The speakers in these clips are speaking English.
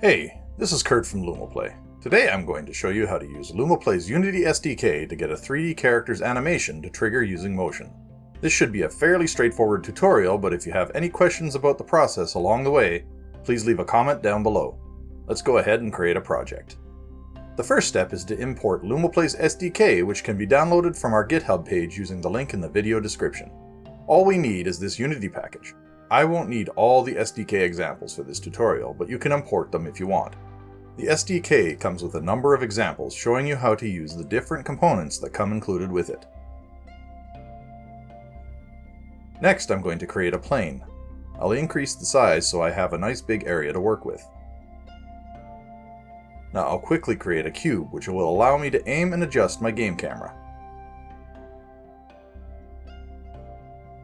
Hey, this is Curt from LUMOplay. Today I'm going to show you how to use LUMOplay's Unity SDK to get a 3D character's animation to trigger using motion. This should be a fairly straightforward tutorial, but if you have any questions about the process along the way, please leave a comment down below. Let's go ahead and create a project. The first step is to import LUMOplay's SDK, which can be downloaded from our GitHub page using the link in the video description. All we need is this Unity package. I won't need all the SDK examples for this tutorial, but you can import them if you want. The SDK comes with a number of examples showing you how to use the different components that come included with it. Next, I'm going to create a plane. I'll increase the size so I have a nice big area to work with. Now I'll quickly create a cube, which will allow me to aim and adjust my game camera.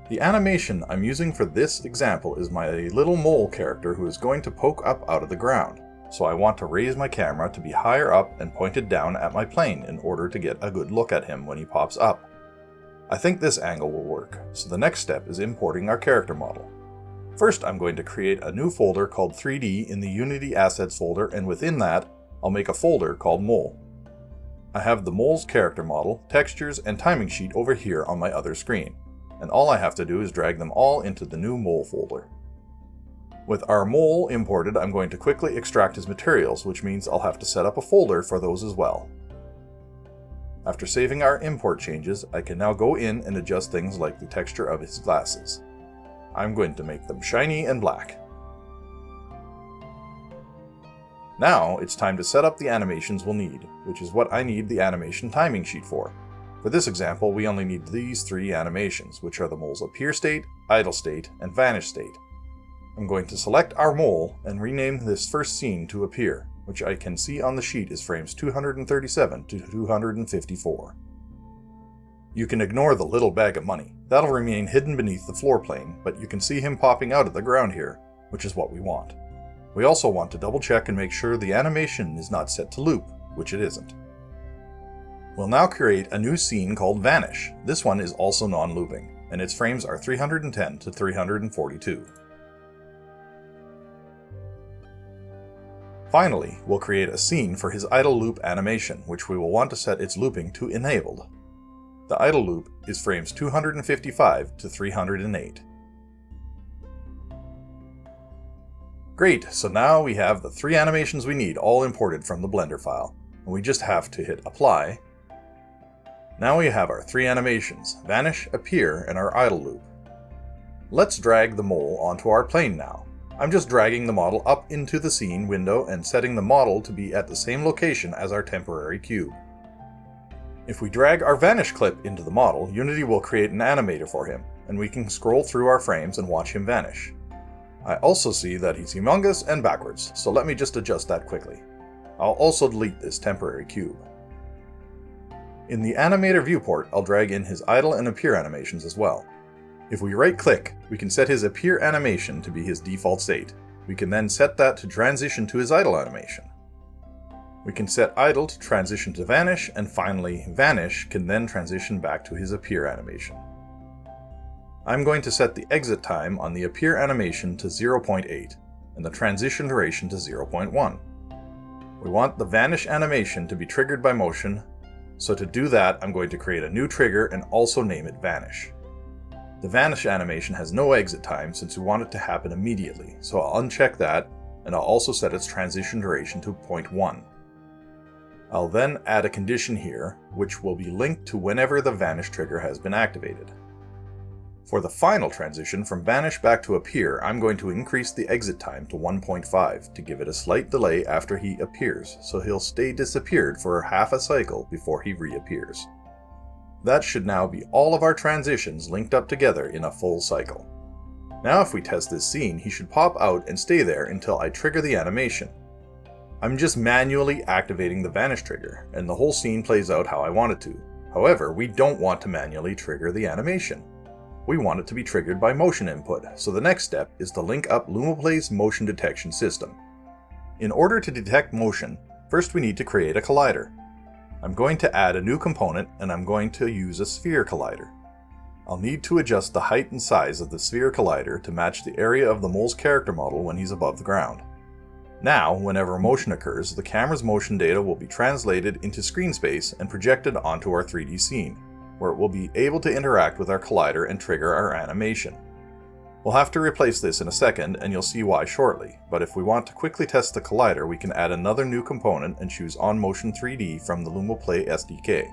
The animation I'm using for this example is my little mole character who is going to poke up out of the ground, so I want to raise my camera to be higher up and pointed down at my plane in order to get a good look at him when he pops up. I think this angle will work, so the next step is importing our character model. First, I'm going to create a new folder called 3D in the Unity Assets folder, and within that, I'll make a folder called Mole. I have the mole's character model, textures, and timing sheet over here on my other screen, and all I have to do is drag them all into the new mole folder. With our mole imported, I'm going to quickly extract his materials, which means I'll have to set up a folder for those as well. After saving our import changes, I can now go in and adjust things like the texture of his glasses. I'm going to make them shiny and black. Now it's time to set up the animations we'll need, which is what I need the animation timing sheet for. For this example, we only need these three animations, which are the mole's appear state, idle state, and vanish state. I'm going to select our mole and rename this first scene to appear, which I can see on the sheet is frames 237 to 254. You can ignore the little bag of money. That'll remain hidden beneath the floor plane, but you can see him popping out of the ground here, which is what we want. We also want to double check and make sure the animation is not set to loop, which it isn't. We'll now create a new scene called Vanish. This one is also non-looping, and its frames are 310 to 342. Finally, we'll create a scene for his idle loop animation, which we will want to set its looping to enabled. The idle loop is frames 255 to 308. Great, so now we have the three animations we need all imported from the Blender file, and we just have to hit Apply. Now we have our three animations, Vanish, Appear, and our idle loop. Let's drag the mole onto our plane now. I'm just dragging the model up into the scene window and setting the model to be at the same location as our temporary cube. If we drag our Vanish clip into the model, Unity will create an animator for him, and we can scroll through our frames and watch him vanish. I also see that he's humongous and backwards, so let me just adjust that quickly. I'll also delete this temporary cube. In the animator viewport, I'll drag in his idle and appear animations as well. If we right-click, we can set his appear animation to be his default state. We can then set that to transition to his idle animation. We can set idle to transition to vanish, and finally, vanish can then transition back to his appear animation. I'm going to set the exit time on the appear animation to 0.8, and the transition duration to 0.1. We want the vanish animation to be triggered by motion, so to do that, I'm going to create a new trigger and also name it Vanish. The Vanish animation has no exit time since we want it to happen immediately, so I'll uncheck that, and I'll also set its transition duration to 0.1. I'll then add a condition here, which will be linked to whenever the Vanish trigger has been activated. For the final transition from Vanish back to Appear, I'm going to increase the exit time to 1.5 to give it a slight delay after he appears, so he'll stay disappeared for half a cycle before he reappears. That should now be all of our transitions linked up together in a full cycle. Now if we test this scene, he should pop out and stay there until I trigger the animation. I'm just manually activating the Vanish trigger, and the whole scene plays out how I want it to. However, we don't want to manually trigger the animation. We want it to be triggered by motion input, so the next step is to link up LUMOplay's motion detection system. In order to detect motion, first we need to create a collider. I'm going to add a new component, and I'm going to use a sphere collider. I'll need to adjust the height and size of the sphere collider to match the area of the mole's character model when he's above the ground. Now, whenever motion occurs, the camera's motion data will be translated into screen space and projected onto our 3D scene, where it will be able to interact with our collider and trigger our animation. We'll have to replace this in a second, and you'll see why shortly, but if we want to quickly test the collider, we can add another new component and choose OnMotion 3D from the LUMOplay SDK.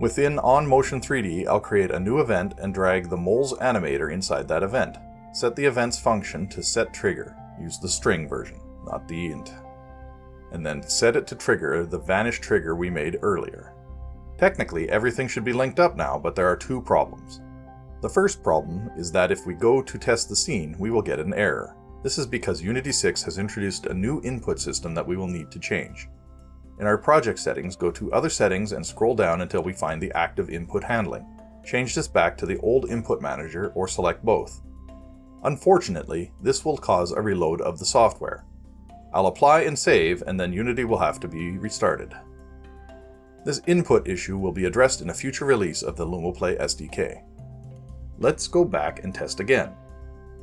Within OnMotion 3D, I'll create a new event and drag the Mole's animator inside that event. Set the event's function to setTrigger. Use the string version, not the int. And then set it to trigger the vanish trigger we made earlier. Technically, everything should be linked up now, but there are two problems. The first problem is that if we go to test the scene, we will get an error. This is because Unity 6 has introduced a new input system that we will need to change. In our project settings, go to Other Settings and scroll down until we find the Active Input Handling. Change this back to the old Input Manager or select both. Unfortunately, this will cause a reload of the software. I'll apply and save, and then Unity will have to be restarted. This input issue will be addressed in a future release of the LUMOplay SDK. Let's go back and test again.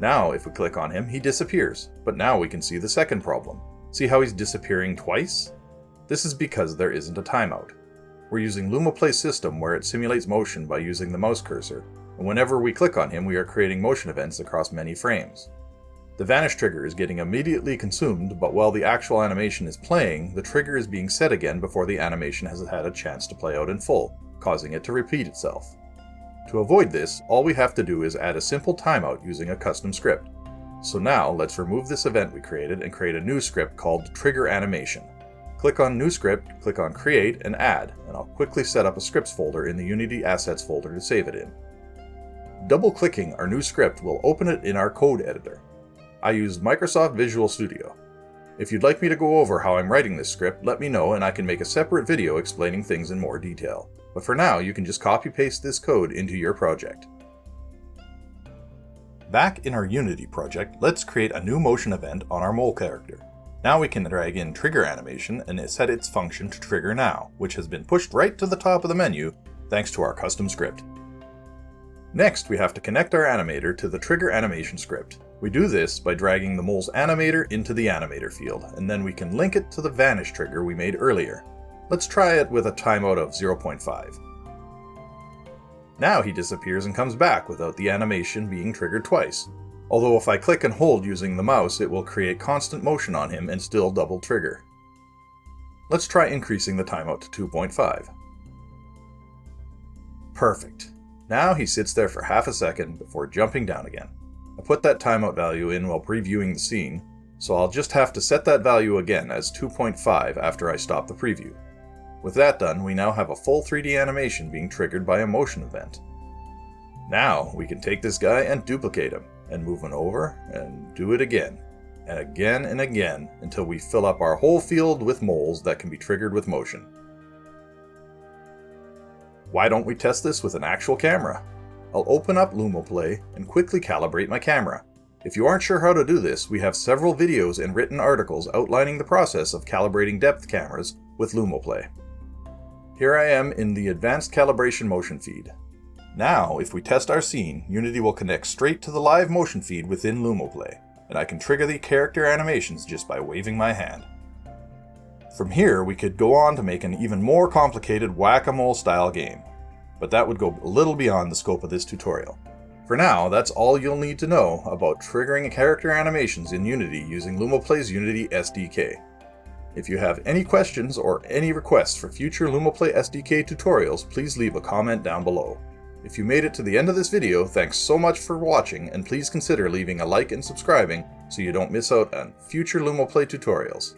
Now, if we click on him, he disappears, but now we can see the second problem. See how he's disappearing twice? This is because there isn't a timeout. We're using LUMOplay system where it simulates motion by using the mouse cursor, and whenever we click on him, we are creating motion events across many frames. The vanish trigger is getting immediately consumed, but while the actual animation is playing, the trigger is being set again before the animation has had a chance to play out in full, causing it to repeat itself. To avoid this, all we have to do is add a simple timeout using a custom script. So now, let's remove this event we created and create a new script called Trigger Animation. Click on New Script, click on Create, and Add, and I'll quickly set up a scripts folder in the Unity Assets folder to save it in. Double-clicking our new script will open it in our code editor. I used Microsoft Visual Studio. If you'd like me to go over how I'm writing this script, let me know and I can make a separate video explaining things in more detail. But for now, you can just copy-paste this code into your project. Back in our Unity project, let's create a new motion event on our mole character. Now we can drag in Trigger Animation and set its function to Trigger Now, which has been pushed right to the top of the menu thanks to our custom script. Next, we have to connect our animator to the Trigger Animation script. We do this by dragging the mole's animator into the animator field, and then we can link it to the vanish trigger we made earlier. Let's try it with a timeout of 0.5. Now he disappears and comes back without the animation being triggered twice. Although if I click and hold using the mouse, it will create constant motion on him and still double trigger. Let's try increasing the timeout to 2.5. Perfect. Now he sits there for half a second before jumping down again. I put that timeout value in while previewing the scene, so I'll just have to set that value again as 2.5 after I stop the preview. With that done, we now have a full 3D animation being triggered by a motion event. Now we can take this guy and duplicate him, and move him over, and do it again, and again, until we fill up our whole field with moles that can be triggered with motion. Why don't we test this with an actual camera? I'll open up LUMOplay and quickly calibrate my camera. If you aren't sure how to do this, we have several videos and written articles outlining the process of calibrating depth cameras with LUMOplay. Here I am in the Advanced Calibration Motion feed. Now, if we test our scene, Unity will connect straight to the live motion feed within LUMOplay, and I can trigger the character animations just by waving my hand. From here, we could go on to make an even more complicated whack-a-mole style game, but that would go a little beyond the scope of this tutorial. For now, that's all you'll need to know about triggering character animations in Unity using LUMOplay's Unity SDK. If you have any questions or any requests for future LUMOplay SDK tutorials, please leave a comment down below. If you made it to the end of this video, thanks so much for watching, and please consider leaving a like and subscribing so you don't miss out on future LUMOplay tutorials.